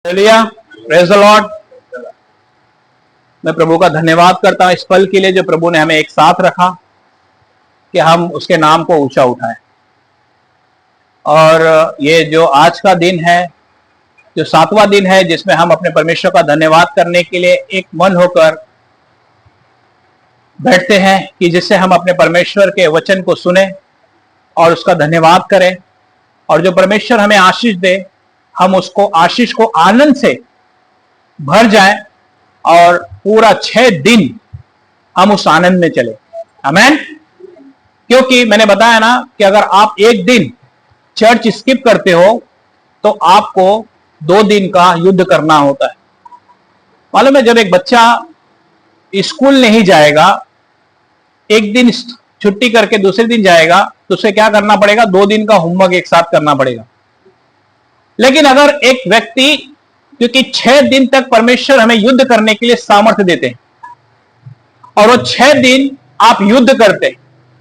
Hallelujah, praise the Lord. मैं प्रभु का धन्यवाद करता हूं इस पल के लिए जो प्रभु ने हमें एक साथ रखा कि हम उसके नाम को ऊंचा उठाएं। और ये जो आज का दिन है, जो 7वां दिन है, जिसमें हम अपने परमेश्वर का धन्यवाद करने के लिए एक मन होकर बैठते हैं कि जिससे हम अपने परमेश्वर के वचन को सुने और उसका धन्यवाद करें, और जो परमेश्वर हमें आशीष दे हम उसको आशीष को आनंद से भर जाएं और पूरा 6 दिन हम उस आनंद में चले। आमीन। क्योंकि मैंने बताया ना कि अगर आप एक दिन चर्च स्किप करते हो तो आपको 2 दिन का युद्ध करना होता है। मालूम है, जब एक बच्चा स्कूल नहीं जाएगा, एक दिन छुट्टी करके दूसरे दिन जाएगा, तो उसे क्या करना पड़ेगा? 2 दिन का होमवर्क एक साथ करना पड़ेगा। लेकिन अगर एक व्यक्ति, क्योंकि 6 दिन तक परमेश्वर हमें युद्ध करने के लिए सामर्थ्य देते हैं और वो 6 दिन आप युद्ध करते,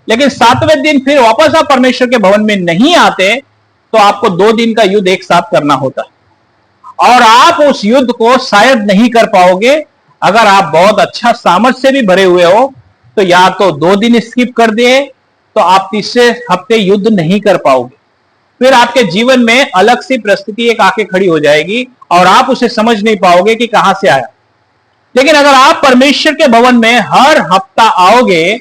लेकिन 7वें दिन फिर वापस आप परमेश्वर के भवन में नहीं आते, तो आपको 2 दिन का युद्ध एक साथ करना होता है। और आप उस युद्ध को शायद नहीं कर पाओगे। अगर आप बहुत अच्छा सामर्थ्य से भी भरे हुए हो तो या तो 2 दिन स्किप कर दिए तो आप तीसरे हफ्ते युद्ध नहीं कर पाओगे। फिर आपके जीवन में अलग सी परिस्थिति एक आके खड़ी हो जाएगी और आप उसे समझ नहीं पाओगे कि कहां से आया। लेकिन अगर आप परमेश्वर के भवन में हर हफ्ता आओगे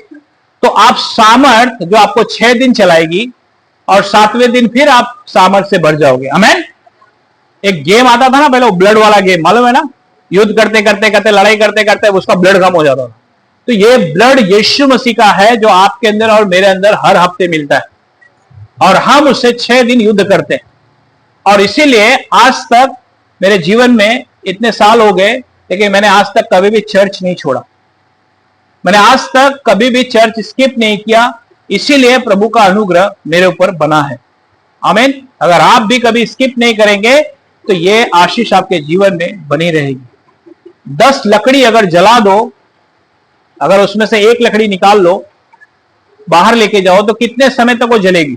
तो आप सामर्थ जो आपको 6 दिन चलाएगी और 7वें दिन फिर आप सामर्थ से भर जाओगे। आमीन। एक गेम आता था ना पहले, वो ब्लड वाला गेम, मालूम है ना? युद्ध करते करते करते, लड़ाई करते करते उसका ब्लड कम हो जाता था। तो ये ब्लड यीशु मसीह का है जो आपके अंदर और मेरे अंदर हर हफ्ते मिलता है और हम उससे 6 दिन युद्ध करते हैं। और इसीलिए आज तक मेरे जीवन में इतने साल हो गए, लेकिन मैंने आज तक कभी भी चर्च नहीं छोड़ा। मैंने आज तक कभी भी चर्च स्किप नहीं किया। इसीलिए प्रभु का अनुग्रह मेरे ऊपर बना है। आमीन। अगर आप भी कभी स्किप नहीं करेंगे तो ये आशीष आपके जीवन में बनी रहेगी। 10 लकड़ी अगर जला दो, अगर उसमें से 1 लकड़ी निकाल लो, बाहर लेके जाओ, तो कितने समय तक वो जलेगी?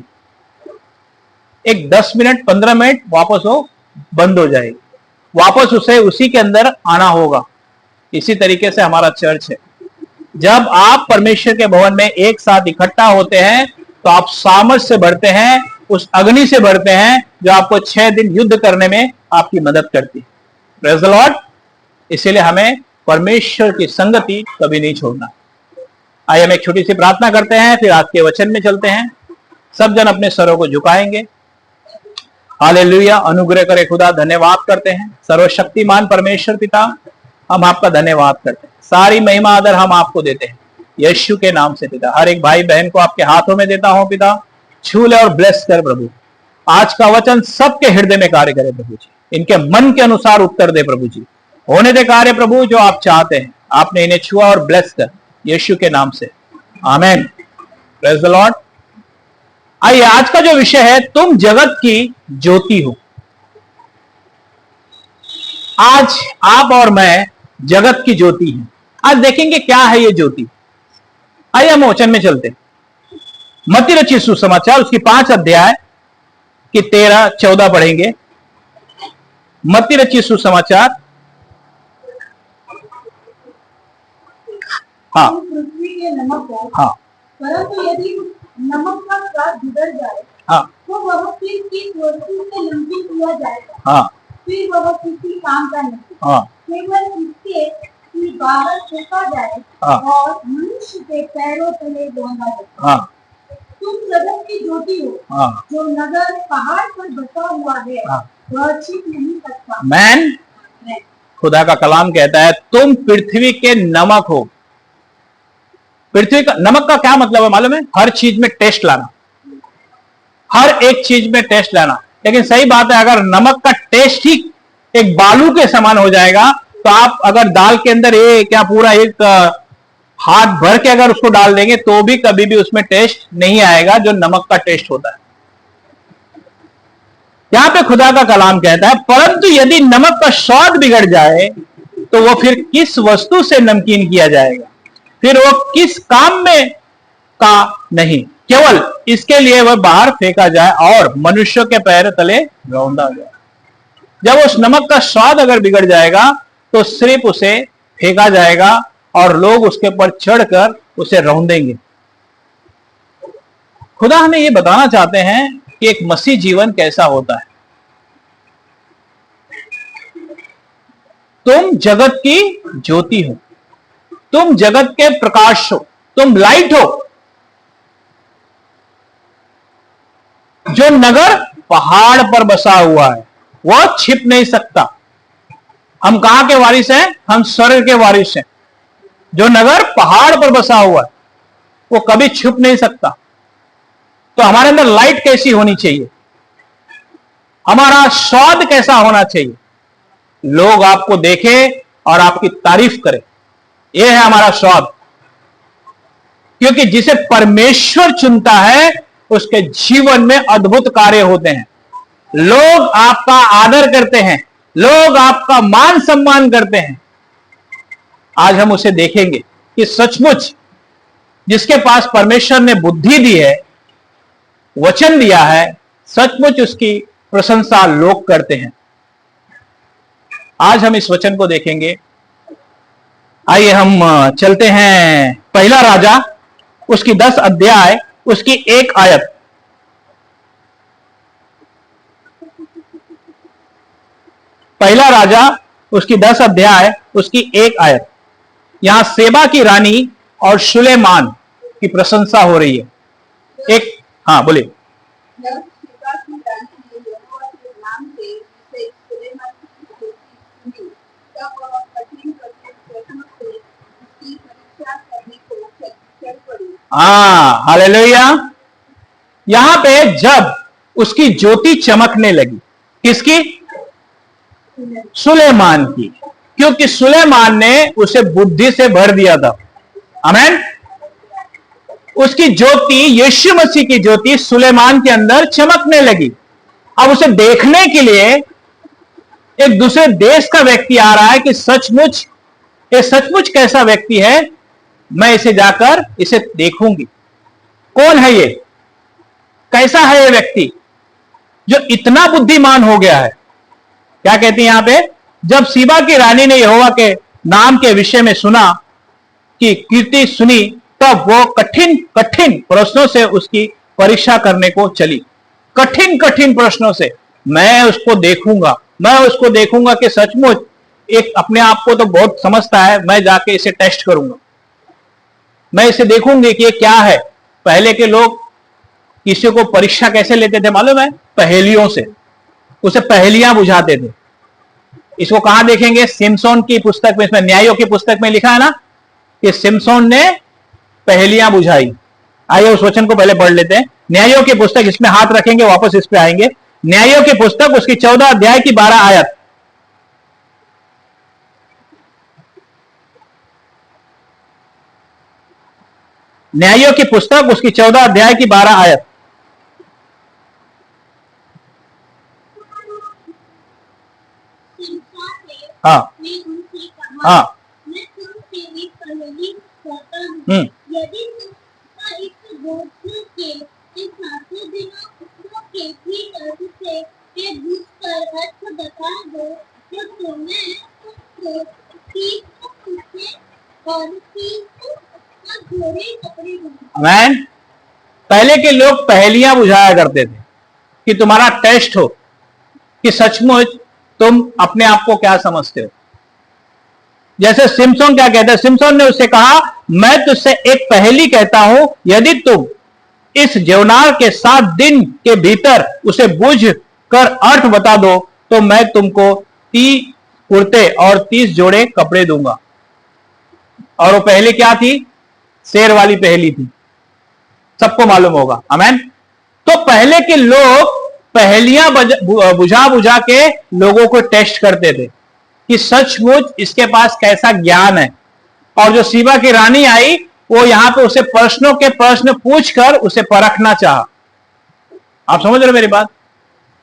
एक 10 मिनट 15 मिनट, वापस वो बंद हो जाएगी। वापस उसे उसी के अंदर आना होगा। इसी तरीके से हमारा चर्च है। जब आप परमेश्वर के भवन में एक साथ इकट्ठा होते हैं तो आप सामर्थ से बढ़ते हैं, उस अग्नि से बढ़ते हैं जो आपको 6 दिन युद्ध करने में आपकी मदद करती है। Praise the Lord. इसीलिए हमें परमेश्वर की संगति कभी नहीं छोड़ना। आइए हम एक छोटी सी प्रार्थना करते हैं, फिर आज के वचन में चलते हैं। सब जन अपने सरों को झुकाएंगे। हालेलुया। अनुग्रह करे खुदा, धन्यवाद करते हैं सर्वशक्तिमान परमेश्वर पिता, हम आपका धन्यवाद करते हैं। सारी महिमा आदर हम आपको देते हैं यीशु के नाम से पिता। हर एक भाई बहन को आपके हाथों में देता हूं पिता। छू ले और ब्लेस कर प्रभु। आज का वचन सबके हृदय में कार्य करे प्रभु जी। इनके मन के अनुसार उत्तर दे प्रभु जी। होने दे कार्य प्रभु जो आप चाहते हैं। आपने इन्हें छुआ और ब्लेस कर यीशु के नाम से, आमीन। Praise the Lord. आइए आज का जो विषय है, तुम जगत की ज्योति हो। आज आप और मैं जगत की ज्योति हैं। आज देखेंगे क्या है ये ज्योति। आइए हम वचन में चलते हैं। मत्ती रचित सुसमाचार उसकी 5 अध्याय की 13-14 पढ़ेंगे। मत्ती रचित सुसमाचार, हाँ हाँ, परंतु यदि नमक का स्वाद बिगड़ जाए, हाँ, तो वह फिर किस वस्तु से नमकीन किया जाएगा? हाँ, फिर वह किसी काम का नहीं, हाँ, केवल इसके कि बाहर फेंका जाए, हाँ, और मनुष्य के पैरों तले रौंदा जाए। हाँ, तुम जगत की ज्योति हो। हाँ, जो नगर पहाड़ पर बसा हुआ है, हाँ, वह छिप नहीं सकता। मैन, खुदा का कलाम कहता है तुम पृथ्वी के नमक हो। पृथ्वी का नमक का क्या मतलब है मालूम है? हर चीज में टेस्ट लाना, हर एक चीज में टेस्ट लाना। लेकिन सही बात है, अगर नमक का टेस्ट ही एक बालू के समान हो जाएगा तो आप अगर दाल के अंदर ये क्या पूरा एक हाथ भर के अगर उसको डाल देंगे तो भी कभी भी उसमें टेस्ट नहीं आएगा जो नमक का टेस्ट होता है। यहां पे खुदा का कलाम कहता है परंतु यदि नमक का स्वाद बिगड़ जाए तो वह फिर किस वस्तु से नमकीन किया जाएगा? फिर वो किस काम में का नहीं, केवल इसके लिए वह बाहर फेंका जाए और मनुष्य के पैर तले रौंदा जाए। जब उस नमक का स्वाद अगर बिगड़ जाएगा तो सिर्फ उसे फेंका जाएगा और लोग उसके ऊपर चढ़कर उसे रौंदेंगे। खुदा हमें ये बताना चाहते हैं कि एक मसीह जीवन कैसा होता है। तुम जगत की ज्योति हो, तुम जगत के प्रकाश हो, तुम लाइट हो। जो नगर पहाड़ पर बसा हुआ है वह छिप नहीं सकता। हम कहां के वारिस हैं? हम स्वर्ग के वारिस हैं। जो नगर पहाड़ पर बसा हुआ है वो कभी छुप नहीं सकता। तो हमारे अंदर लाइट कैसी होनी चाहिए? हमारा स्वाद कैसा होना चाहिए? लोग आपको देखें और आपकी तारीफ करें, यह है हमारा स्वाद। क्योंकि जिसे परमेश्वर चुनता है उसके जीवन में अद्भुत कार्य होते हैं। लोग आपका आदर करते हैं, लोग आपका मान सम्मान करते हैं। आज हम उसे देखेंगे कि सचमुच जिसके पास परमेश्वर ने बुद्धि दी है, वचन दिया है, सचमुच उसकी प्रशंसा लोग करते हैं। आज हम इस वचन को देखेंगे। आइए हम चलते हैं पहला राजा उसकी 10 अध्याय उसकी 1 आयत। पहला राजा उसकी 10 अध्याय उसकी 1 आयत। यहां सेबा की रानी और सुलेमान की प्रशंसा हो रही है। एक हाँ बोलिए। जब शिबा की रानी ने यहोवा के नाम से उसे सुलेमान की स्तुति सुनी, तब वह कठिन प्रश्नों से उसकी परीक्षा करने को चल पड़ी। हालेलुया। यहां पे जब उसकी ज्योति चमकने लगी, किसकी? सुलेमान की। क्योंकि सुलेमान ने उसे बुद्धि से भर दिया था। आमीन। उसकी ज्योति, यीशु मसीह की ज्योति सुलेमान के अंदर चमकने लगी। अब उसे देखने के लिए एक दूसरे देश का व्यक्ति आ रहा है कि सचमुच ये सचमुच कैसा व्यक्ति है, मैं इसे जाकर इसे देखूंगी। कौन है ये? कैसा है ये व्यक्ति जो इतना बुद्धिमान हो गया है? क्या कहती है यहां पे? जब सीबा की रानी ने यहोवा के नाम के विषय में सुना कि कीर्ति सुनी, तब वो कठिन कठिन प्रश्नों से उसकी परीक्षा करने को चली। कठिन कठिन प्रश्नों से मैं उसको देखूंगा कि सचमुच एक अपने आप को तो बहुत समझता है, मैं जाके इसे टेस्ट करूंगा, मैं इसे देखूंगी कि ये क्या है। पहले के लोग किसी को परीक्षा कैसे लेते थे मालूम है? पहेलियों से। उसे पहेलियां बुझाते थे। इसको कहां देखेंगे? सिमसोन की पुस्तक में, इसमें न्यायों की पुस्तक में लिखा है ना कि सिमसोन ने पहेलियां बुझाई। आइए उस वचन को पहले पढ़ लेते हैं। न्यायों की पुस्तक, इसमें हाथ रखेंगे, वापस इस पे आएंगे। न्यायों की पुस्तक उसकी 14 अध्याय की 12 आयत। न्यायों की पुस्तक उसकी 14 अध्याय की 12 आयत। हाँ हाँ। यदि तुम इस गोत्र के इन 7 दिनों के भीतर उसे ये पूछकर अर्थ बता दो, तो मैं तुमको 30 पूछे और 30 घोड़े कपड़े दूंगा। आमीन। पहले के लोग पहेलियां बुझाया करते थे कि तुम्हारा टेस्ट हो कि सचमुच तुम अपने आप को क्या समझते हो। जैसे सिमसोन क्या कहता है? सिमसोन ने उससे कहा, मैं तुझसे एक पहेली कहता हूं, यदि तुम इस देवनार के 7 दिन के भीतर उसे बूझ कर अर्थ बता दो, तो मैं तुमको 30 कुर्ते और 30 जोड़े कपड़े दूंगा। और वो पहले क्या थी? शेर वाली पहेली थी, सबको मालूम होगा। आमीन। तो पहले के लोग पहेलियां बुझा बुझा के लोगों को टेस्ट करते थे कि सचमुच इसके पास कैसा ज्ञान है। और जो सीबा की रानी आई, वो यहां पे उसे प्रश्नों के प्रश्न पूछकर उसे परखना चाहा। आप समझ रहे हो मेरी बात?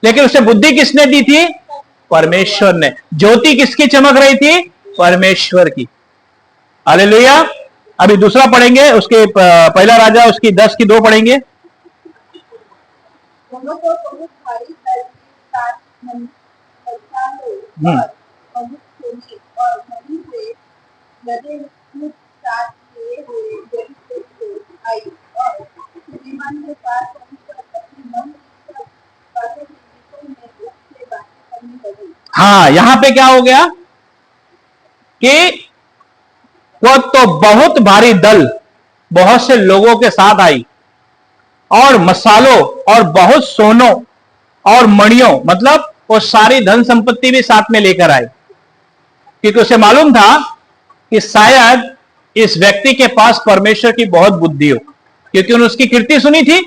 लेकिन उसे बुद्धि किसने दी थी? परमेश्वर ने। ज्योति किसकी चमक रही थी? परमेश्वर की। हालेलुया। अभी दूसरा पढ़ेंगे, उसके पहला राजा उसकी 10 की 2 पढ़ेंगे। दोनों को बहुत भारी दर्द के साथ परीक्षा मसालों और पवित्र सोने और मणि से लदे कुछ साथ लिए हुए जड़ी से आई और सुलेमान के पास पहुंचकर अपने मन की सब बातों के विषय में उससे बातें करने लगी। हाँ, यहां पे क्या हो गया कि वह तो बहुत भारी दल बहुत से लोगों के साथ आई और मसालों और बहुत सोनों और मणियों, मतलब वो सारी धन संपत्ति भी साथ में लेकर आई, क्योंकि उसे मालूम था कि शायद इस व्यक्ति के पास परमेश्वर की बहुत बुद्धि हो, क्योंकि उन्होंने उसकी कीर्ति सुनी थी।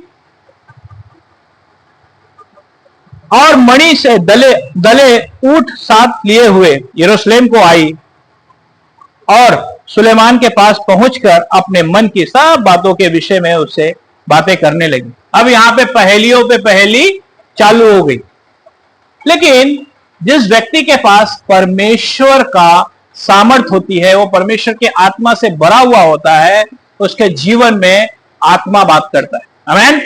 और मणि से दले दले ऊंट साथ लिए हुए यरूशलेम को आई और सुलेमान के पास पहुंचकर अपने मन की सब बातों के विषय में उससे बातें करने लगी। अब यहां पे पहेलियों पे पहेली चालू हो गई। लेकिन जिस व्यक्ति के पास परमेश्वर का सामर्थ होती है, वो परमेश्वर के आत्मा से भरा हुआ होता है, उसके जीवन में आत्मा बात करता है। आमीन।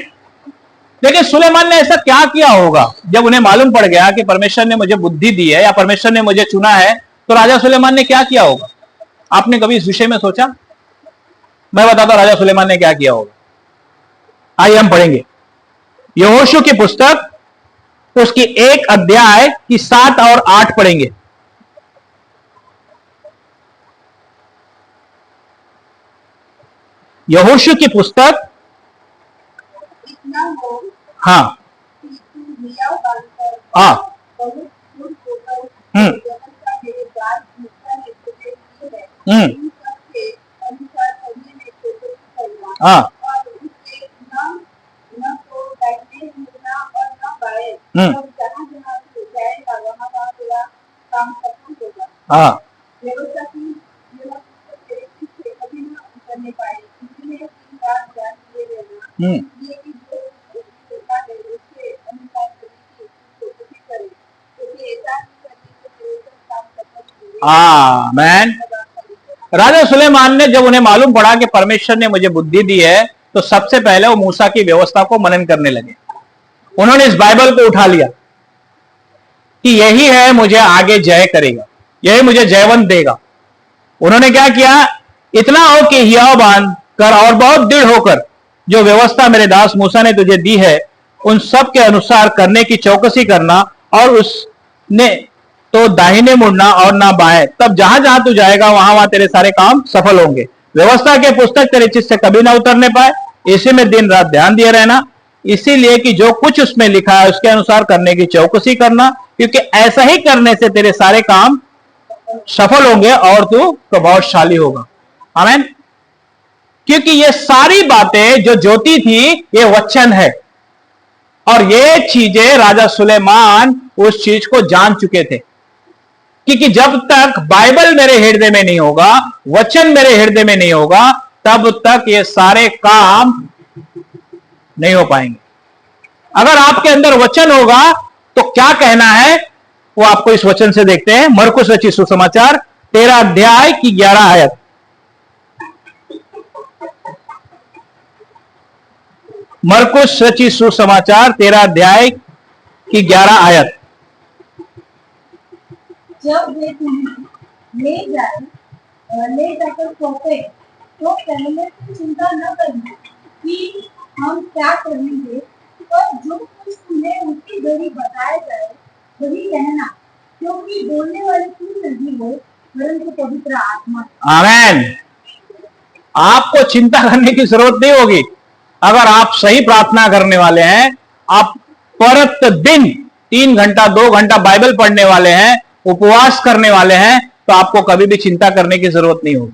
लेकिन सुलेमान ने ऐसा क्या किया होगा जब उन्हें मालूम पड़ गया कि परमेश्वर ने मुझे बुद्धि दी है या परमेश्वर ने मुझे चुना है, तो राजा सुलेमान ने क्या किया होगा? आपने कभी इस विषय में सोचा? मैं बताता हूं राजा सुलेमान ने क्या किया होगा। आइए हम पढ़ेंगे यहोशू की पुस्तक, उसकी 1 अध्याय की 7 और 8 पढ़ेंगे। यहोशू की पुस्तक, इतना हो हाँ कि तू दिया बांधकर हाँ बहुत दूर होकर हम्म। जगत का मेरे दास मूसा ने तुझे दी है, हम्म। उन सब के अनुसार करने में कोशिश करना हाँ। और उसके न तो दाहिने मुड़ना और न बाएं, हम्म। और जहाँ जहाँ तू जाएगा वहाँ वहाँ तेरा काम सफल होगा। हाँ व्यवस्था की यह पुस्तक तेरे पीछे कभी न उतरने पाए, इसलिए 3 बार ध्यान दिए रहना, ये कि जो होता है उसके अनुसार करने की कोशिश करे, क्योंकि ऐसा नहीं करने से तेरे सब काम सफल होंगे। आमीन। राजा सुलेमान ने जब उन्हें मालूम पड़ा कि परमेश्वर ने मुझे बुद्धि दी है, तो सबसे पहले वो मूसा की व्यवस्था को मनन करने लगे। उन्होंने इस बाइबल को उठा लिया कि यही है मुझे आगे जय करेगा, यही मुझे जयवंत देगा। उन्होंने क्या किया? इतना हो कि हियाव बांध कर और बहुत दृढ़ होकर जो व्यवस्था मेरे दास मूसा ने तुझे दी है, उन सब के अनुसार करने की चौकसी करना, और उसने तो दाहिने मुड़ना और ना बाएं, तब जहां जहां तू जाएगा वहां वहां तेरे सारे काम सफल होंगे। व्यवस्था के पुस्तक तेरे चित्त से कभी ना उतरने पाए, इसी में दिन रात ध्यान दिए रहना, इसीलिए कि जो कुछ उसमें लिखा है उसके अनुसार करने की चौकसी करना, क्योंकि ऐसा ही करने से तेरे सारे काम सफल होंगे और तू प्रभावशाली होगा। आमीन। क्योंकि ये सारी बातें जो ज्योति थी, ये वचन है, और ये चीजें राजा सुलेमान उस चीज को जान चुके थे, क्योंकि जब तक बाइबल मेरे हृदय में नहीं होगा, वचन मेरे हृदय में नहीं होगा, तब तक ये सारे काम नहीं हो पाएंगे। अगर आपके अंदर वचन होगा तो क्या कहना है वो आपको इस वचन से देखते हैं। मरकुस रचित सुसमाचार 13 अध्याय की 11 आयत। मरकुस रचित सुसमाचार 13 अध्याय की 11 आयत। जब वे तुम्हें ले जाकर सौंपे, तो पहले से चिंता न करना कि हम क्या करेंगे, और जो कुछ तुम्हें उसी घड़ी बताया जाए वही कहना, क्योंकि बोलने वाले तुम नहीं हो परंतु पवित्र आत्मा। आमीन। आपको चिंता करने की जरूरत नहीं होगी। अगर आप सही प्रार्थना करने वाले हैं, आप प्रतिदिन 3 घंटा 2 घंटा बाइबल पढ़ने वाले हैं, उपवास करने वाले हैं, तो आपको कभी भी चिंता करने की जरूरत नहीं होगी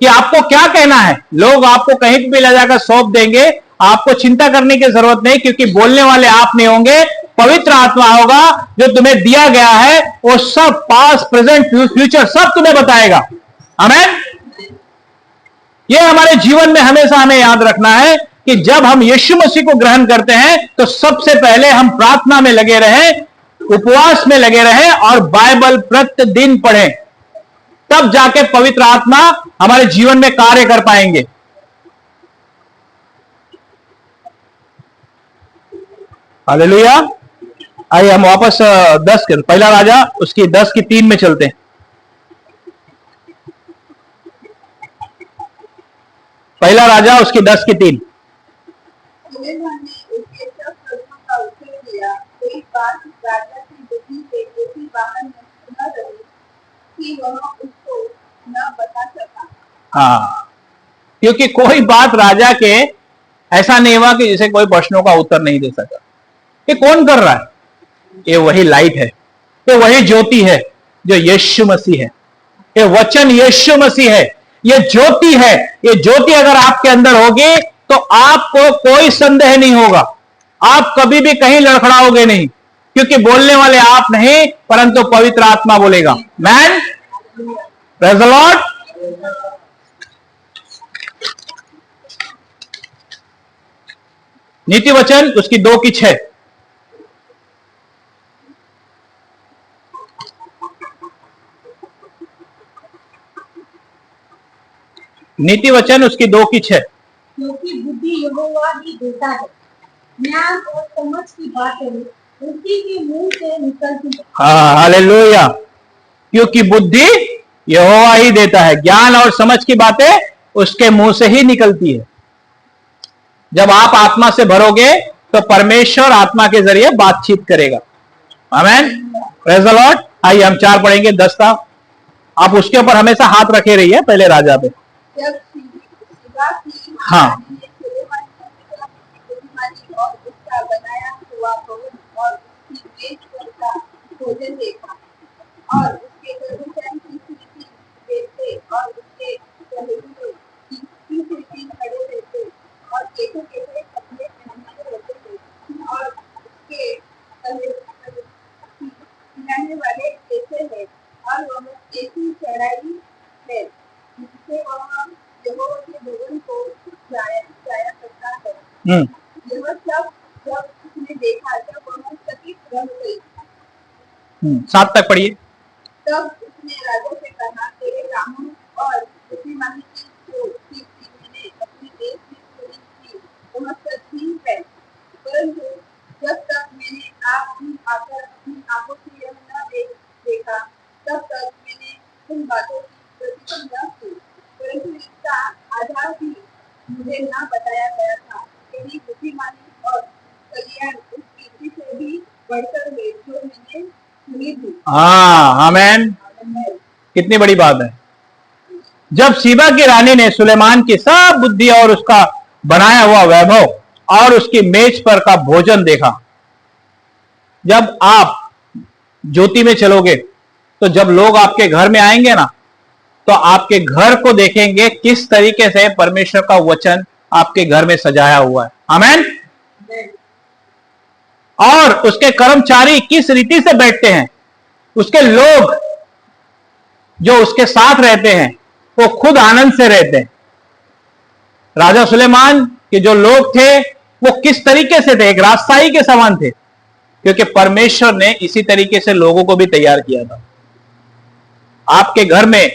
कि आपको क्या कहना है। लोग आपको कहीं भी ले जाकर सौंप देंगे, आपको चिंता करने की जरूरत नहीं, क्योंकि बोलने वाले आप नहीं होंगे, पवित्र आत्मा होगा जो तुम्हें दिया गया है। वो सब पास्ट प्रेजेंट फ्यूचर सब तुम्हें बताएगा। आमीन। ये हमारे जीवन में हमेशा हमें याद रखना है कि जब हम यीशु मसीह को ग्रहण करते हैं तो सबसे पहले हम प्रार्थना में लगे रहें, उपवास में लगे रहें और बाइबल प्रतिदिन पढ़ें, तब जाके पवित्र आत्मा हमारे जीवन में कार्य कर पाएंगे। हालेलुया। आइए हम वापस 10 के पहला राजा उसकी 10 की 3 में चलते हैं। पहला राजा उसकी 10 की 3। सुलेमान ने उसके सब प्रश्नों का उत्तर दिया। कोई बात राजा की बुद्धि से ऐसी बाहर न रही कि वह उसको न बता सका। हाँ, क्योंकि कोई बात राजा के ऐसा नहीं हुआ कि जिसे कोई प्रश्नों का उत्तर नहीं दे सका। ये कौन कर रहा है? ये वही लाइट है, ये वही ज्योति है जो यीशु मसीह है। ये वचन यीशु मसीह है, ये ज्योति है। ये ज्योति अगर आपके अंदर होगी तो आपको कोई संदेह नहीं होगा, आप कभी भी कहीं लड़खड़ाओगे नहीं, क्योंकि बोलने वाले आप नहीं परंतु पवित्र आत्मा बोलेगा। Man, praise the Lord. नीति वचन उसकी 2 की 6। नीति वचन उसकी 2 की 6। क्योंकि बुद्धि यहोवा ही देता है, ज्ञान और समझ की बातें उसी के मुंह से निकलती है। हाँ, हालेलुया। क्योंकि बुद्धि यहोवा ही देता है, ज्ञान और समझ की बातें उसके मुंह से ही निकलती है। जब आप आत्मा से भरोगे तो परमेश्वर आत्मा के जरिए बातचीत करेगा। आमेन, प्रेज़ द लॉर्ड। आइए हम 4 पढ़ेंगे 10 का। आप उसके ऊपर हमेशा हाथ रखे रहिए पहले राजा पे। जब सीबा की हाँ। रानी ने सुलेमान की बुद्धिमानी और उसका बनाया हुआ भवन और उसकी मेज पर का भोजन देखा और उसके कर्मचारी की रीति देखते और उसके टहलुओं की रीति खड़े रहते और कैसे कैसे कपड़े पहने रहते थे और उसके खिलाने वाले कैसे हैं और वह कैसी चढ़ाई है जिससे वह यहोवा के भवन को जाया करता है। यह सब जब उसने देखा तब वह चकित रह गई। 7 तक पढ़िए। तब उसने राजा से कहा, तेरे कामों और बुद्धिमानी की जो चीज मैंने अपने देश में सुनी थी वह सच ही है, परंतु जब तक मैंने आकर अपनी आंखों से यह न देखा तब तक मैंने उन बातों की प्रतीक्षा न की। परंतु इसका आधार भी मुझे न बताया गया था। तेरी बुद्धिमानी और कल्याण उस कीर्ति से भी बढ़कर है जो मैंने सुनी थी। हाँ, आमेन। कितनी बड़ी बात है। जब सीबा की रानी ने सुलेमान की सब बुद्धि और उसका बनाया हुआ वैभव और उसकी मेज पर का भोजन देखा। जब आप ज्योति में चलोगे तो जब लोग आपके घर में आएंगे ना तो आपके घर को देखेंगे किस तरीके से परमेश्वर का वचन आपके घर में सजाया हुआ है। आमेन। और उसके कर्मचारी किस रीति से बैठते हैं, उसके लोग जो उसके साथ रहते हैं वो खुद आनंद से रहते हैं। राजा सुलेमान के जो लोग थे वो किस तरीके से थे, एक राजशाही के समान थे, क्योंकि परमेश्वर ने इसी तरीके से लोगों को भी तैयार किया था। आपके घर में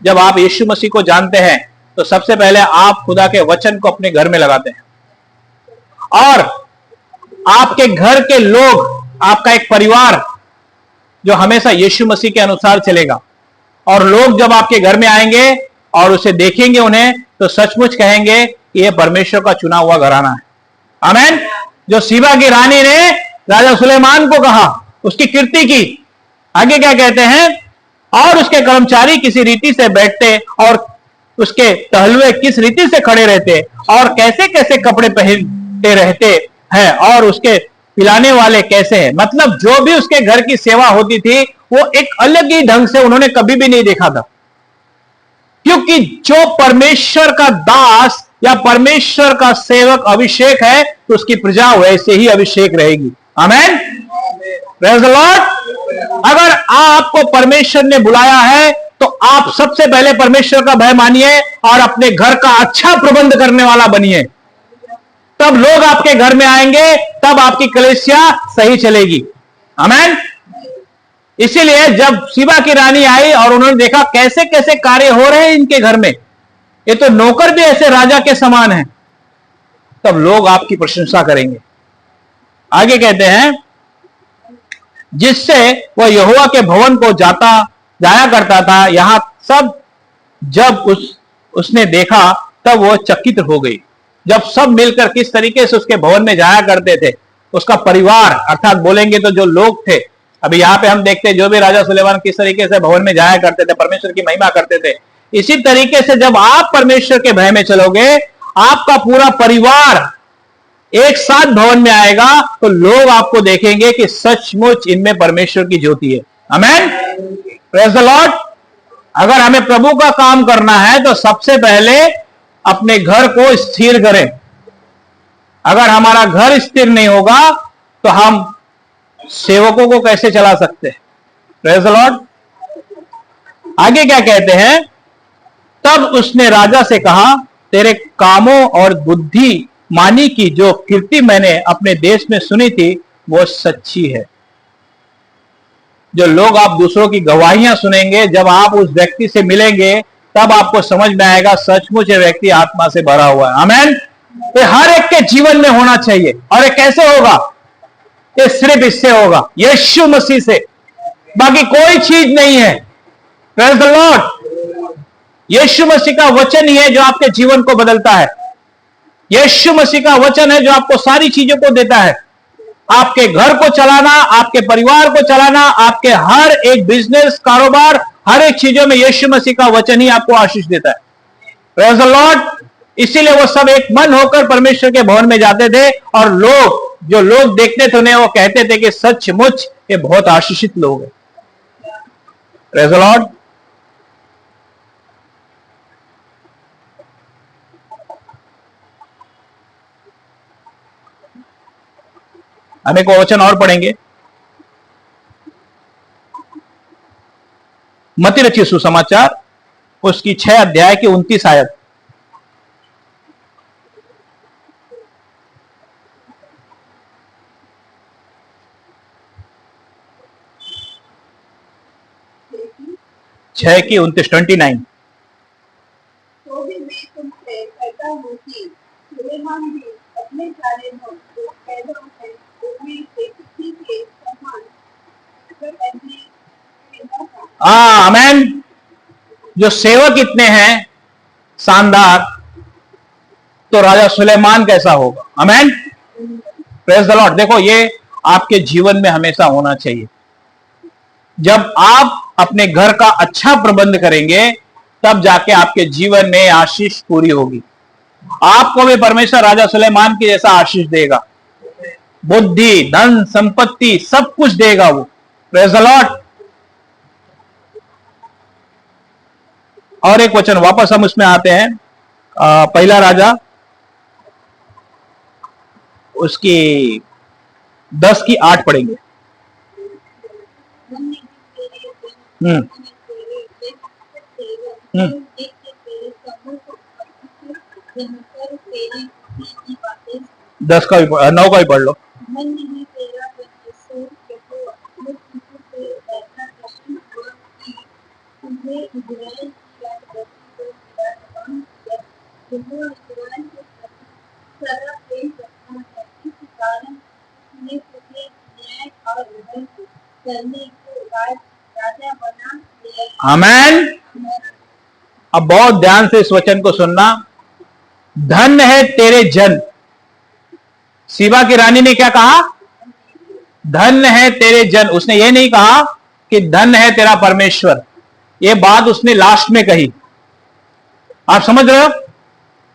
जब आप यीशु मसीह को जानते हैं तो सबसे पहले आप खुदा के वचन को अपने घर में लगाते हैं और आपके घर के लोग, आपका एक परिवार जो हमेशा यीशु मसीह के अनुसार चलेगा, और लोग जब आपके घर में आएंगे और उसे देखेंगे उन्हें तो सचमुच कहेंगे कि यह परमेश्वर का चुना हुआ घराना है। आमेन। जो सीबा की रानी ने राजा सुलेमान को कहा, उसकी कीर्ति की, आगे क्या कहते हैं, और उसके कर्मचारी किसी रीति से बैठते और उसके टहलुए किस रीति से खड़े रहते और कैसे कैसे कपड़े पहनते रहते हैं और उसके पिलाने वाले कैसे हैं। मतलब जो भी उसके घर की सेवा होती थी वो एक अलग ही ढंग से उन्होंने कभी भी नहीं देखा था, क्योंकि जो परमेश्वर का दास या परमेश्वर का सेवक अभिषेक है तो उसकी प्रजा वैसे ही अभिषेक रहेगी। आमेन, प्रेज़ द लॉर्ड। अगर आपको परमेश्वर ने बुलाया है तो आप सबसे पहले परमेश्वर का भय मानिए और अपने घर का अच्छा प्रबंध करने वाला बनिए, तब लोग आपके घर में आएंगे, तब आपकी कलीसिया सही चलेगी। आमेन। इसीलिए जब सीबा की रानी आई और उन्होंने देखा कैसे कैसे कार्य हो रहे हैं इनके घर में, ये तो नौकर भी ऐसे राजा के समान हैं, तब लोग आपकी प्रशंसा करेंगे। आगे कहते हैं जिससे वह यहोवा के भवन को जाया करता था। यहां सब जब उसने देखा तब वो चकित हो गई। जब सब मिलकर किस तरीके से उसके भवन में जाया करते थे, उसका परिवार अर्थात बोलेंगे तो जो लोग थे, अभी यहां पे हम देखते हैं जो भी राजा सुलेमान किस तरीके से भवन में जाया करते थे, परमेश्वर की महिमा करते थे। इसी तरीके से जब आप परमेश्वर के भय में चलोगे, आपका पूरा परिवार एक साथ भवन में आएगा, तो लोग आपको देखेंगे कि सचमुच इनमें परमेश्वर की ज्योति है। आमेन, प्रेज द लॉर्ड। अगर हमें प्रभु का काम करना है तो सबसे पहले अपने घर को स्थिर करें। अगर हमारा घर स्थिर नहीं होगा तो हम सेवकों को कैसे चला सकते हैं? Praise the Lord. आगे क्या कहते हैं? तब उसने राजा से कहा, तेरे कामों और बुद्धि मानी की जो कीर्ति मैंने अपने देश में सुनी थी वो सच्ची है। जो लोग आप दूसरों की गवाहियां सुनेंगे, जब आप उस व्यक्ति से मिलेंगे तब आपको समझ में आएगा सचमुच ये व्यक्ति आत्मा से भरा हुआ है। आमेन। ये हर एक के जीवन में होना चाहिए। और ये कैसे होगा? ये सिर्फ इससे होगा, यीशु मसीह से, बाकी कोई चीज नहीं है। Praise the lord. Yeshu Masih का वचन ही है जो आपके जीवन को बदलता है। यीशु मसीह का वचन है जो आपको सारी चीजों को देता है। आपके घर को चलाना, आपके परिवार को चलाना, आपके हर एक बिजनेस, कारोबार, हर एक चीजों में यीशु मसीह का वचन ही आपको आशीष देता है। Praise the Lord. इसीलिए वो सब एक मन होकर परमेश्वर के भवन में जाते थे, और जो लोग देखते थे उन्हें वो कहते थे कि सचमुच ये बहुत आशीषित लोग हैं। Praise the Lord. हम एक वचन और पढ़ेंगे, मत्ती रचित सुसमाचार उसकी 6 अध्याय की 29 आयत। छह की 29, 29। तो भी मैं तुमसे कहता हूँ कि सुलेमान भी अपने सारे लोग जो पैदा हुए उनमें से किसी के समान करने न था। आमेन। जो सेवक इतने हैं शानदार, तो राजा सुलेमान कैसा होगा? आमेन, प्रेज द लॉर्ड। देखो, ये आपके जीवन में हमेशा होना चाहिए। जब आप अपने घर का अच्छा प्रबंध करेंगे तब जाके आपके जीवन में आशीष पूरी होगी। आपको भी परमेश्वर राजा सुलेमान की जैसा आशीष देगा, बुद्धि, धन, संपत्ति सब कुछ देगा वो। Praise the Lord. और एक वचन वापस हम उसमें आते हैं, पहला राजा उसकी 10 की 8 पढ़ेंगे। हम्म 10 का भी 9 का भी पढ़ लो। आमेन। अब बहुत ध्यान से इस वचन को सुनना। धन्य है तेरे जन। सीबा की रानी ने क्या कहा? धन्य है तेरे जन। उसने ये नहीं कहा कि धन्य है तेरा परमेश्वर। ये बात उसने लास्ट में कही। आप समझ रहे हो?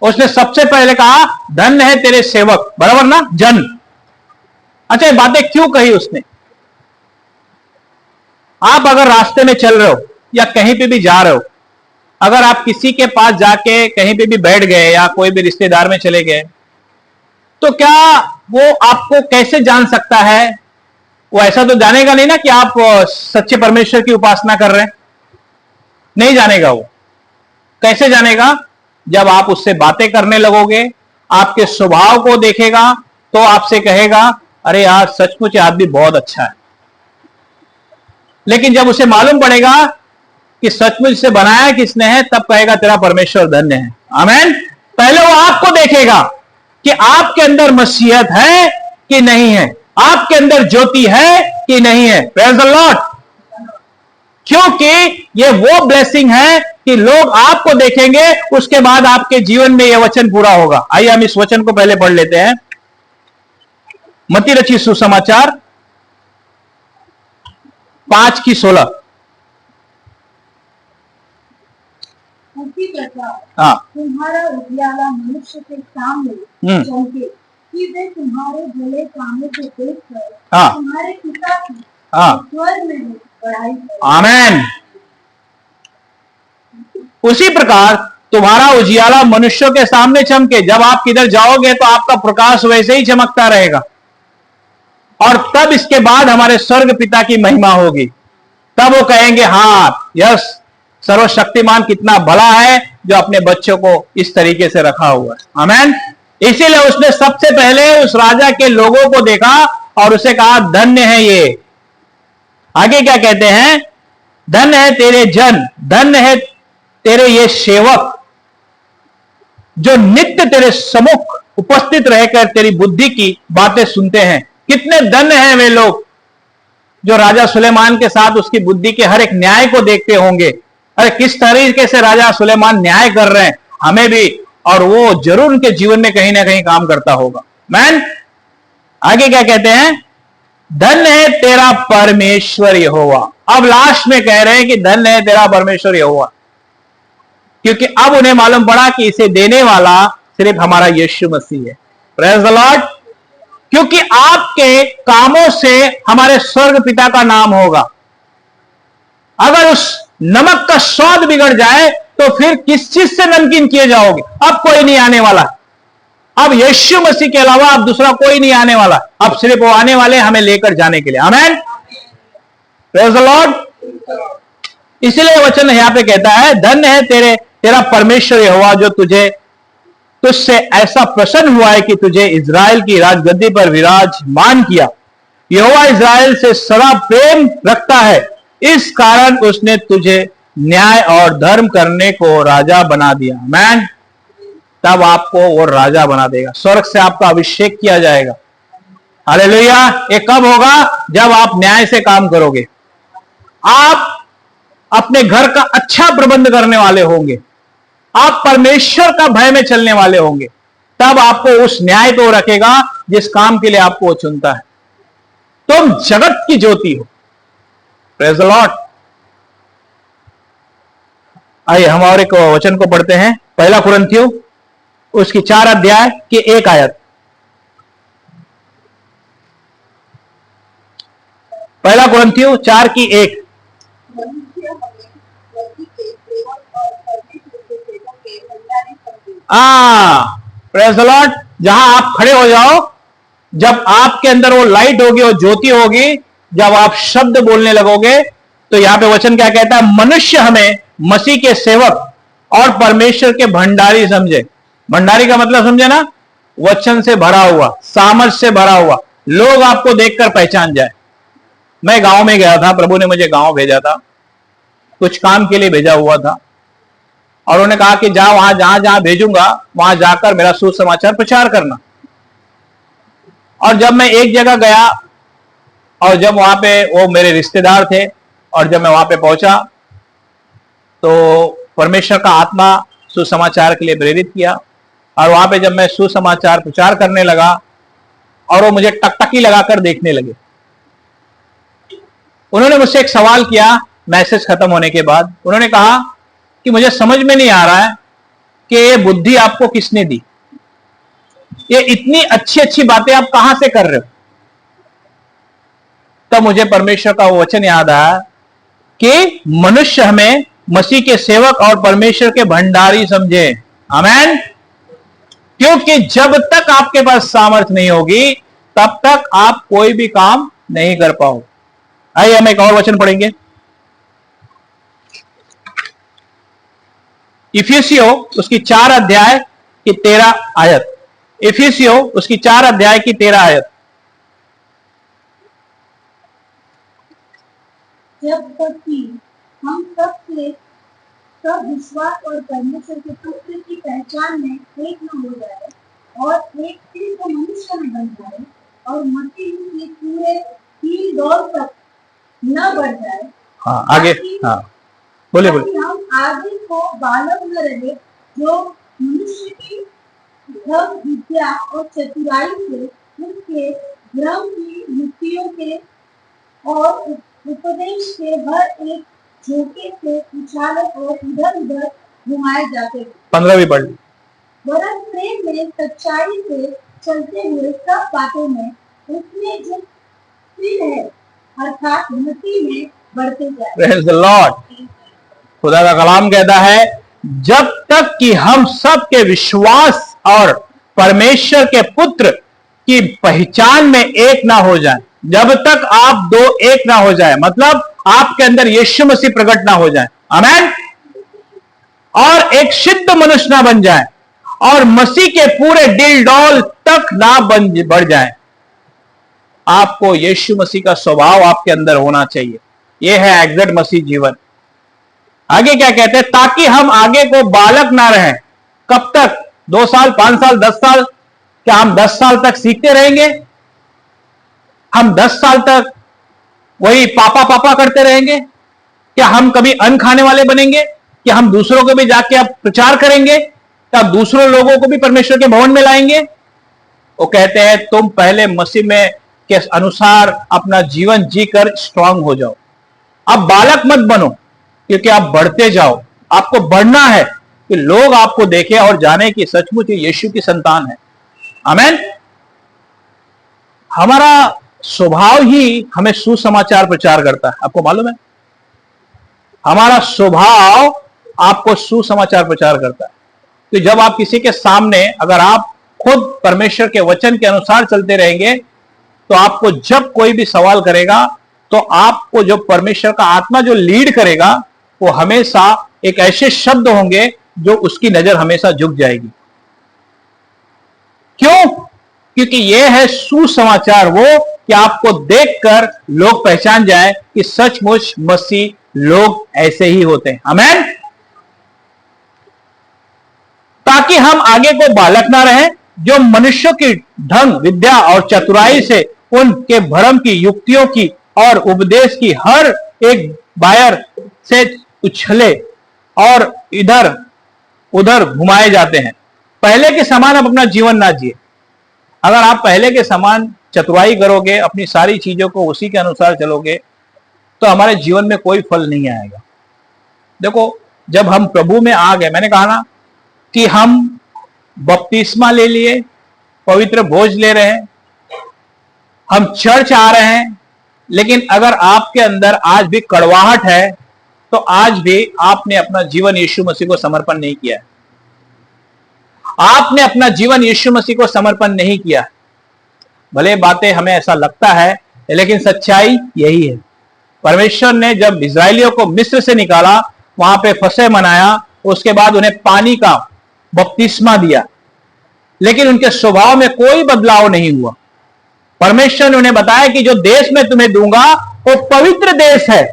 उसने सबसे पहले कहा धन्य है तेरे सेवक, बराबर ना, जन। अच्छा, ये बातें क्यों कही उसने? आप अगर रास्ते में चल रहे हो या कहीं पे भी जा रहे हो, अगर आप किसी के पास जाके कहीं पे भी बैठ गए या कोई भी रिश्तेदार में चले गए, तो क्या वो आपको कैसे जान सकता है? वो ऐसा तो जानेगा नहीं ना कि आप सच्चे परमेश्वर की उपासना कर रहे हैं। नहीं जानेगा। वो कैसे जानेगा? जब आप उससे बातें करने लगोगे, आपके स्वभाव को देखेगा, तो आपसे कहेगा अरे यार सचमुच आदमी बहुत अच्छा है। लेकिन जब उसे मालूम पड़ेगा कि सचमुच से बनाया किसने है, तब कहेगा तेरा परमेश्वर धन्य है। आमेन। पहले वो आपको देखेगा कि आपके अंदर मसीहत है कि नहीं है, आपके अंदर ज्योति है कि नहीं है? Praise the Lord. क्योंकि ये वो ब्लेसिंग है कि लोग आपको देखेंगे, उसके बाद आपके जीवन में यह वचन पूरा होगा। आइए हम इस वचन को पहले पढ़ लेते हैं। मत्ती रचित सुसमाचार 5:16। उसी प्रकार हाँ, तुम्हारा उजियाला मनुष्य के सामने चमके कि वे तुम्हारे भले कामों को देखकर हाँ, तुम्हारे पिता की हाँ, स्वर्ग में बढ़ाई करें। आमेन। उसी प्रकार तुम्हारा उजियाला मनुष्यों के सामने चमके। जब आप किधर जाओगे तो आपका प्रकाश वैसे ही चमकता रहेगा, और तब इसके बाद हमारे स्वर्ग पिता की महिमा होगी। तब वो कहेंगे, हाँ, यस, सर्वशक्तिमान कितना भला है जो अपने बच्चों को इस तरीके से रखा हुआ है। आमेन। इसीलिए उसने सबसे पहले उस राजा के लोगों को देखा और उसे कहा, धन्य है ये। आगे क्या कहते हैं? धन्य है तेरे जन, धन्य है तेरे ये सेवक जो नित्य तेरे सम्मुख उपस्थित रहकर तेरी बुद्धि की बातें सुनते हैं। कितने धन्य हैं वे लोग जो राजा सुलेमान के साथ उसकी बुद्धि के हर एक न्याय को देखते होंगे। अरे किस तरीके से राजा सुलेमान न्याय कर रहे हैं, हमें भी, और वो जरूर उनके जीवन में कहीं ना कहीं काम करता होगा। मैन आगे क्या कहते हैं? धन्य है तेरा परमेश्वर यहोवा। अब लास्ट में कह रहे हैं कि धन्य है तेरा परमेश्वर यहोवा, क्योंकि अब उन्हें मालूम पड़ा कि इसे देने वाला सिर्फ हमारा यीशु मसीह है। Praise the Lord. क्योंकि आपके कामों से हमारे स्वर्ग पिता का नाम होगा। अगर उस नमक का स्वाद बिगड़ जाए तो फिर किस चीज से नमकीन किए जाओगे? अब कोई नहीं आने वाला। अब यीशु मसीह के अलावा अब दूसरा कोई नहीं आने वाला। अब सिर्फ वो आने वाले हमें लेकर जाने के लिए। आमेन। Praise the lord. इसलिए वचन यहां पे कहता है, धन्य है तेरा परमेश्वर यहोवा जो तुझसे ऐसा प्रसन्न हुआ है कि तुझे इजराइल की राजगद्दी पर विराजमान किया। यहोवा इजराइल से सदा प्रेम रखता है, इस कारण उसने तुझे न्याय और धर्म करने को राजा बना दिया। मैन तब आपको वो राजा बना देगा। स्वर्ग से आपका अभिषेक किया जाएगा। हालेलुया। ये कब होगा? जब आप न्याय से काम करोगे, आप अपने घर का अच्छा प्रबंध करने वाले होंगे, आप परमेश्वर का भय में चलने वाले होंगे, तब आपको उस न्याय को रखेगा जिस काम के लिए आपको चुनता है। तुम जगत की ज्योति हो। Praise the Lord. आइए हम और एक वचन को पढ़ते हैं। पहला कुरिन्थियों उसकी 4 अध्याय की 1 आयत। पहला कुरिन्थियों 4 की 1। मनुष्य हमें मसीह के सेवक और परमेश्वर के सेवक के भंडारी समझे। Praise the Lord. जहां आप खड़े हो जाओ, जब आपके अंदर वो लाइट होगी, वो ज्योति होगी, जब आप शब्द बोलने लगोगे, तो यहां पे वचन क्या कहता है? मनुष्य हमें मसीह के सेवक और परमेश्वर के भंडारी समझे। भंडारी का मतलब समझे ना? वचन से भरा हुआ, सामर्थ से भरा हुआ, लोग आपको देखकर पहचान जाए। मैं गांव में गया था, प्रभु ने मुझे गांव भेजा था, कुछ काम के लिए भेजा हुआ था, और उन्होंने कहा कि जा वहां जहां जहां भेजूंगा वहां जाकर मेरा सुसमाचार प्रचार करना। और जब मैं एक जगह गया, और जब वहां पे वो मेरे रिश्तेदार थे, और जब मैं वहां पे पहुंचा तो परमेश्वर का आत्मा सुसमाचार के लिए प्रेरित किया, और वहां पे जब मैं सुसमाचार प्रचार करने लगा, और वो मुझे टकटकी लगाकर देखने लगे। उन्होंने मुझसे एक सवाल किया मैसेज खत्म होने के बाद। उन्होंने कहा कि मुझे समझ में नहीं आ रहा है कि ये बुद्धि आपको किसने दी, ये इतनी अच्छी अच्छी बातें आप कहां से कर रहे हो? तब मुझे परमेश्वर का वो वचन याद आया कि मनुष्य हमें मसीह के सेवक और परमेश्वर के भंडारी समझे। आमेन। क्योंकि जब तक आपके पास सामर्थ नहीं होगी, तब तक आप कोई भी काम नहीं कर पाओ। आइए हम एक और वचन पढ़ेंगे। इफिसियों उसकी 4 अध्याय की 13 आयत। इफिसियों उसकी 4 अध्याय की 13 आयत। जब तक कि हम सब विश्वास और परमेश्वर के पुत्र की पहचान में एक न हो जाए और एक सिर्फ मनुष्य में बन जाए और मसीह की भीड़ दौड़ तक न बढ़ जाए, हाँ आगे, हाँ बोले बोले। ताकि हम आगे को बालक न रहे, जो मनुष्य की धर्म विद्या और चतुराई से उनके भ्रम की युक्तियों के और उपदेश के हर एक झोंके से उछालत और इधर उधर घुमाए जाते थे। 15वीं पढ़। वरन प्रेम में सच्चाई से चलते हुए सब बातों में उसमें जो स्थिर है, अर्थात उन्नति में बढ़ते जाए। Praise the Lord. खुदा का कलाम कहता है जब तक कि हम सब के विश्वास और परमेश्वर के पुत्र की पहचान में एक ना हो जाए, जब तक आप दो एक ना हो जाए, मतलब आपके अंदर यीशु मसीह प्रकट ना हो जाए, आमेन, और एक सिद्ध मनुष्य ना बन जाए और मसीह के पूरे दिल डौल तक ना बढ़ जाए, आपको यीशु मसीह का स्वभाव आपके अंदर होना चाहिए। यह है एग्जैक्ट मसीह जीवन। आगे क्या कहते हैं, ताकि हम आगे को बालक ना रहें। कब तक? 2 साल, 5 साल, 10 साल? क्या हम 10 साल तक सीखते रहेंगे? हम 10 साल तक वही पापा पापा करते रहेंगे? क्या हम कभी अन्न खाने वाले बनेंगे? क्या हम दूसरों को भी जाके अब प्रचार करेंगे? क्या दूसरों लोगों को भी परमेश्वर के भवन में लाएंगे? वो कहते हैं तुम पहले मसीह में के अनुसार अपना जीवन जीकर स्ट्रांग हो जाओ। अब बालक मत बनो, क्योंकि आप बढ़ते जाओ। आपको बढ़ना है कि लोग आपको देखें और जाने कि सचमुच यीशु की संतान है। आमेन। हमारा स्वभाव ही हमें सुसमाचार प्रचार करता है। आपको मालूम है, हमारा स्वभाव आपको सुसमाचार प्रचार करता है। तो जब आप किसी के सामने, अगर आप खुद परमेश्वर के वचन के अनुसार चलते रहेंगे, तो आपको जब कोई भी सवाल करेगा तो आपको जो परमेश्वर का आत्मा जो लीड करेगा, वो हमेशा एक ऐसे शब्द होंगे जो उसकी नजर हमेशा झुक जाएगी। क्यों? क्योंकि यह है सुसमाचार, वो कि आपको देखकर लोग पहचान जाए कि सचमुच मसीह लोग ऐसे ही होते हैं। आमेन। ताकि हम आगे को बालक ना रहें, जो मनुष्यों की ढंग विद्या और चतुराई से उनके भ्रम की युक्तियों की और उपदेश की हर एक बायर से उछले और इधर उधर घुमाए जाते हैं। पहले के समान आप अपना जीवन ना जिए। अगर आप पहले के समान चतुराई करोगे, अपनी सारी चीजों को उसी के अनुसार चलोगे, तो हमारे जीवन में कोई फल नहीं आएगा। देखो, जब हम प्रभु में आ गए, मैंने कहा ना कि हम बपतिस्मा ले लिए, पवित्र भोज ले रहे हैं, हम चर्च आ रहे हैं, लेकिन अगर आपके अंदर आज भी कड़वाहट है, तो आज भी आपने अपना जीवन यीशु मसीह को समर्पण नहीं किया है। आपने अपना जीवन यीशु मसीह को समर्पण नहीं किया। भले बातें हमें ऐसा लगता है, लेकिन सच्चाई यही है। परमेश्वर ने जब इजरायलियों को मिस्र से निकाला, वहां पे फसह मनाया, उसके बाद उन्हें पानी का बपतिस्मा दिया, लेकिन उनके स्वभाव में कोई बदलाव नहीं हुआ। परमेश्वर ने उन्हें बताया कि जो देश मैं तुम्हें दूंगा वो पवित्र देश है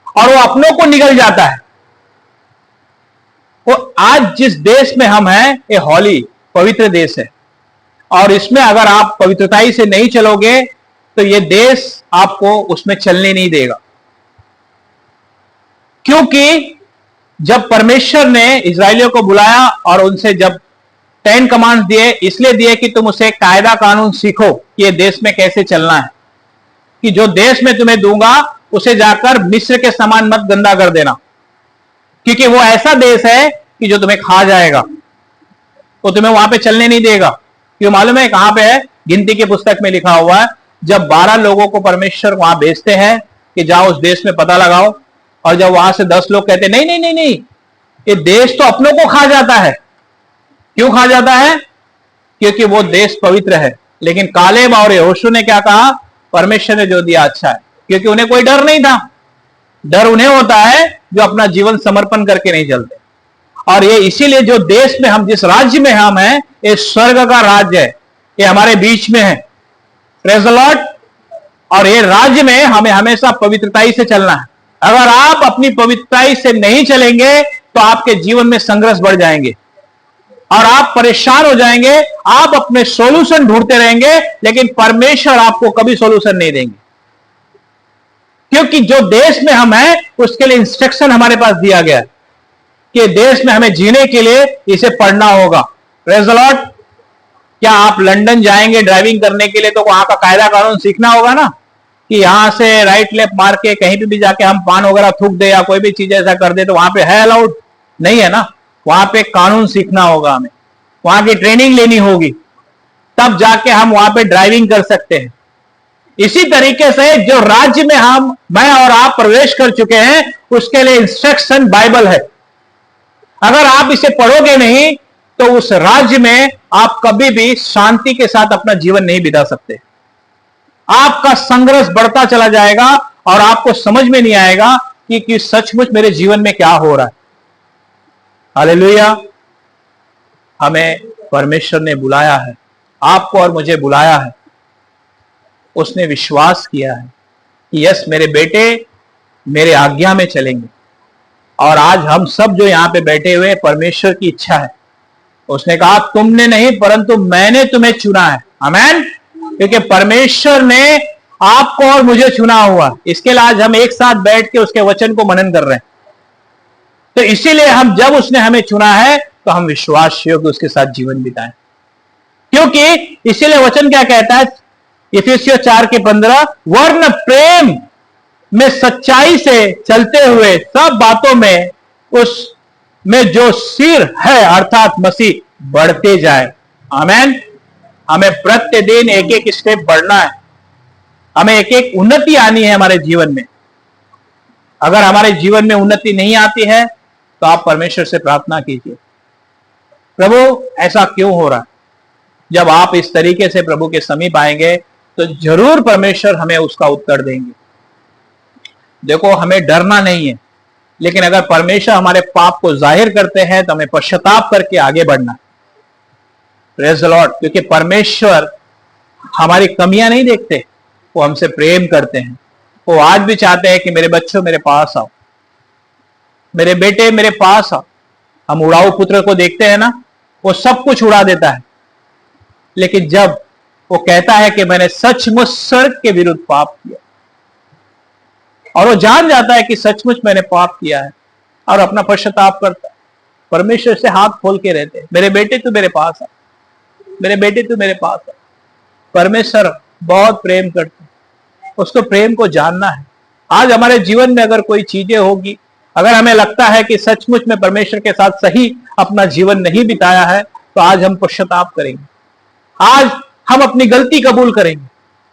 और वो अपनों को निगल जाता है। वो आज जिस देश में हम हैं, ये हॉली पवित्र देश है, और इसमें अगर आप पवित्रताई से नहीं चलोगे तो ये देश आपको उसमें चलने नहीं देगा। क्योंकि जब परमेश्वर ने इजरायलियों को बुलाया और उनसे जब 10 कमांड्स दिए, इसलिए दिए कि तुम उसे कायदा कानून सीखो कि ये देश में कैसे चलना है, कि जो देश में तुम्हें दूंगा उसे जाकर मिस्र के समान मत गंदा कर देना, क्योंकि वो ऐसा देश है कि जो तुम्हें खा जाएगा, वो तुम्हें वहां पे चलने नहीं देगा। क्यों मालूम है? कहां पे है? गिनती की पुस्तक में लिखा हुआ है, जब 12 लोगों को परमेश्वर वहां भेजते हैं कि जाओ उस देश में पता लगाओ, और जब वहां से 10 लोग कहते नहीं नहीं नहीं नहीं, ये देश तो अपनों को खा जाता है। क्यों खा जाता है? क्योंकि वो देश पवित्र है। लेकिन कालेब और यहोशू ने क्या कहा? परमेश्वर ने जो दिया अच्छा है, क्योंकि उन्हें कोई डर नहीं था। डर उन्हें होता है जो अपना जीवन समर्पण करके नहीं चलते। और ये इसीलिए जो देश में हम, जिस राज्य में हम हैं, ये स्वर्ग का राज्य है, ये हमारे बीच में है। Praise the Lord. और ये राज्य में हमें हमेशा पवित्रताई से चलना है। अगर आप अपनी पवित्रताई से नहीं चलेंगे तो आपके जीवन में संघर्ष बढ़ जाएंगे और आप परेशान हो जाएंगे। आप अपने सॉल्यूशन ढूंढते रहेंगे, लेकिन परमेश्वर आपको कभी सॉल्यूशन नहीं देंगे। क्योंकि जो देश में हम हैं उसके लिए इंस्ट्रक्शन हमारे पास दिया गया है कि देश में हमें जीने के लिए इसे पढ़ना होगा। Praise the Lord. क्या आप लंदन जाएंगे ड्राइविंग करने के लिए तो वहां का कायदा कानून सीखना होगा ना, कि यहां से राइट लेफ्ट मार के कहीं पे भी जाके हम पान वगैरह थूक दे या कोई भी चीज ऐसा कर दे तो वहां पे है अलाउड? नहीं है ना। वहां पे कानून सीखना होगा, हमें वहां की ट्रेनिंग लेनी होगी, तब जाके हम वहां पे ड्राइविंग कर सकते हैं। इसी तरीके से जो राज्य में मैं और आप प्रवेश कर चुके हैं उसके लिए इंस्ट्रक्शन बाइबल है। अगर आप इसे पढ़ोगे नहीं तो उस राज्य में आप कभी भी शांति के साथ अपना जीवन नहीं बिता सकते। आपका संघर्ष बढ़ता चला जाएगा और आपको समझ में नहीं आएगा कि सचमुच मेरे जीवन में क्या हो रहा है। हालेलुया। हमें परमेश्वर ने बुलाया है, आपको और मुझे बुलाया है। उसने विश्वास किया है कि यस मेरे बेटे मेरे आज्ञा में चलेंगे। और आज हम सब जो यहां पे बैठे हुए, परमेश्वर की इच्छा है। उसने कहा तुमने नहीं परंतु मैंने तुम्हें चुना है। आमेन। क्योंकि परमेश्वर ने आपको और मुझे चुना हुआ, इसके लिए आज हम एक साथ बैठ के उसके वचन को मनन कर रहे हैं। तो इसीलिए हम जब उसने हमें चुना है तो हम विश्वास योग्य उसके साथ जीवन बिताएं। क्योंकि इसीलिए वचन क्या कहता है इफिसियों 4:15, वर्ण प्रेम में सच्चाई से चलते हुए सब बातों में उसमें जो सिर है अर्थात मसीह बढ़ते जाए। आमेन। हमें प्रतिदिन एक एक स्टेप बढ़ना है, हमें एक एक उन्नति आनी है हमारे जीवन में। अगर हमारे जीवन में उन्नति नहीं आती है तो आप परमेश्वर से प्रार्थना कीजिए, प्रभु ऐसा क्यों हो रहा है। जब आप इस तरीके से प्रभु के समीप आएंगे तो जरूर परमेश्वर हमें उसका उत्तर देंगे। देखो हमें डरना नहीं है, लेकिन अगर परमेश्वर हमारे पाप को जाहिर करते हैं तो हमें पश्चाताप करके आगे बढ़ना। Praise the Lord. क्योंकि परमेश्वर हमारी कमियां नहीं देखते, वो हमसे प्रेम करते हैं। वो आज भी चाहते हैं कि मेरे बच्चों मेरे पास आओ, मेरे बेटे मेरे पास आओ। हम उड़ाऊ पुत्र को देखते हैं ना, वो सब कुछ उड़ा देता है, लेकिन जब वो कहता है कि मैंने सचमुच स्वर्ग के विरुद्ध पाप किया, और वो जान जाता है कि सचमुच मैंने पाप किया है और अपना पश्चाताप करता है, परमेश्वर से हाथ खोल के रहते हैं, मेरे बेटे तू मेरे पास आ, मेरे बेटे तू मेरे पास आ। परमेश्वर बहुत प्रेम करते हैं, उसको प्रेम को जानना है। आज हमारे जीवन में अगर कोई चीजें होगी, अगर हमें लगता है कि सचमुच में परमेश्वर के साथ सही अपना जीवन नहीं बिताया है, तो आज हम पश्चाताप करेंगे, आज हम अपनी गलती कबूल करेंगे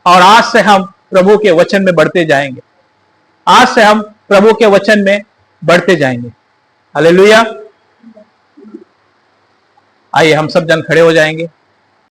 और आज से हम प्रभु के वचन में बढ़ते जाएंगे। आज से हम प्रभु के वचन में बढ़ते जाएंगे। हालेलुया। आइए हम सब जन खड़े हो जाएंगे।